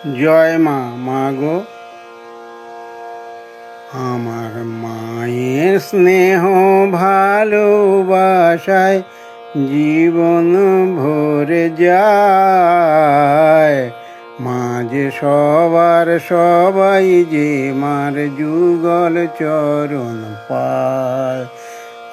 জয় মা। মা গো, আমার মায়ের স্নেহ ভালোবাসায় জীবন ভরে যায়। মা যে সবার সবাই যে মার যুগল চরণ পায়।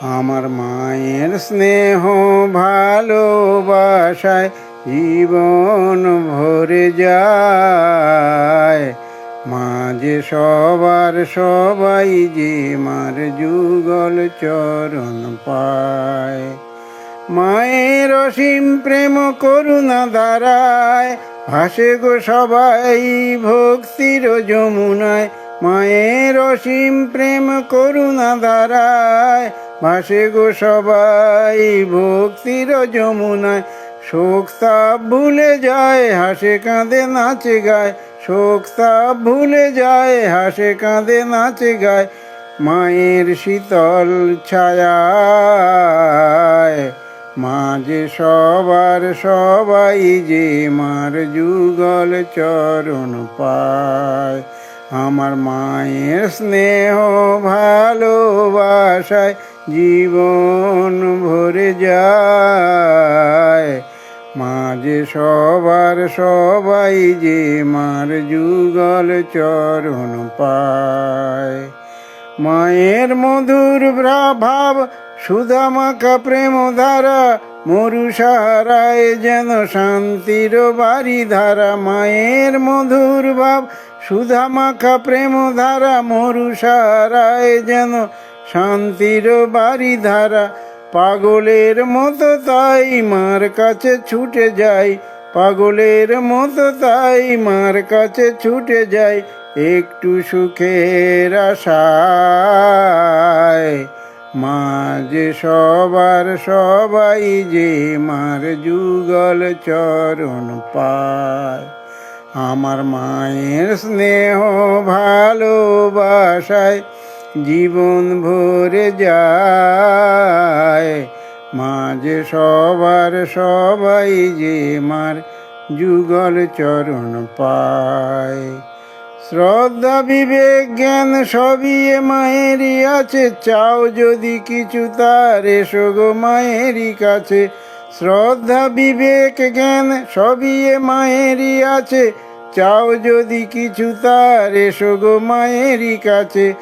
আমার মায়ের স্নেহ ভালোবাসায় জীবন ভরে যায়। মা যে সবার সবাই যে মার যুগল চরণ পায়। মায়ের অসীম প্রেম করুণা দ্বারায় ভাসে গো সবাই ভক্তির যমুনায়। মায়ের অসীম প্রেম করুণা দ্বারায় ভাসে গো সবাই ভক্তির যমুনায়। শোক তাপ ভুলে যায়, হাসে কাঁদে নাচে গায়। শোক তাপ ভুলে যায়, হাসে কাঁদে নাচে গায়। মায়ের শীতল ছায়ায় মা যে সবার সবাই যে মার যুগল চরণ পায়। আমার মায়ের স্নেহ ভালোবাসায় জীবন ভরে যায়। মা যে সবার সবাই যে মার যুগল চরণ পায়। মায়ের মধুর ভাব সুধা মাখা প্রেম ধারা মরু সাহারায় যেন শান্তির বাড়ি ধারা। মায়ের মধুর ভাব সুধা মাখা প্রেম ধারা মরু সাহারায় যেন শান্তির বাড়ি ধারা। পাগলের মতো তাই মার কাছে ছুটে যাই। পাগলের মতো তাই মার কাছে ছুটে যাই একটু সুখের আশায়। মা যে সবার সবাই যে মার যুগল চরণ পায়। আমার মায়ের স্নেহ ভালোবাসায় জীবন ভরে যায়। মা যে সবার সবাই যে মার যুগল চরণ পায়। শ্রদ্ধা বিবেক জ্ঞান সবই এ মায়েরই আছে, চাও যদি কিছু তার এসো গো মায়েরই কাছে। শ্রদ্ধা বিবেক জ্ঞান সবই এ মায়েরই আছে, চাও যদি কিছু তার এসো গো মায়েরই কাছে।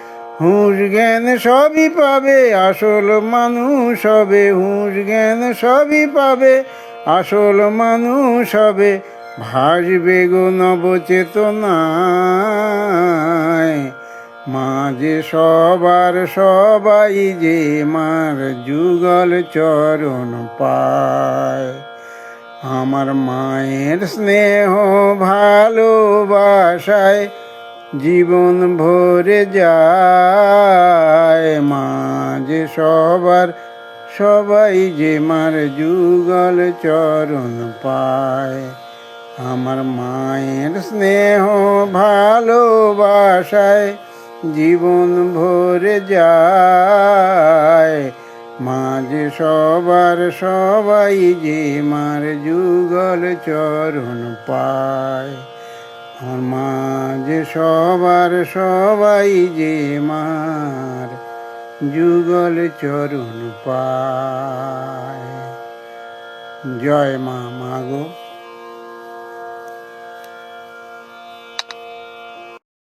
হুঁশ জ্ঞান সবই পাবে আসল মানুষ হবে, হুঁশ জ্ঞান সবই পাবে আসল মানুষ হবে। ভাসবে গো নবচেতনায় মা যে সবার সবাই যে মার যুগল চরণ পায়। আমার মায়ের স্নেহ ভালোবাসায় জীবন ভরে যায়। মা যে সবার সবাই যে মার যুগল চরণ পায়। আমার মায়ের স্নেহ ভালোবাসায় জীবন ভরে যায়। মা যে সবার সবাই যে মার যুগল চরণ পায়। আমার মা যে সবার সবাই যে মার যুগল চরণ পায়। জয় মা। মা গো।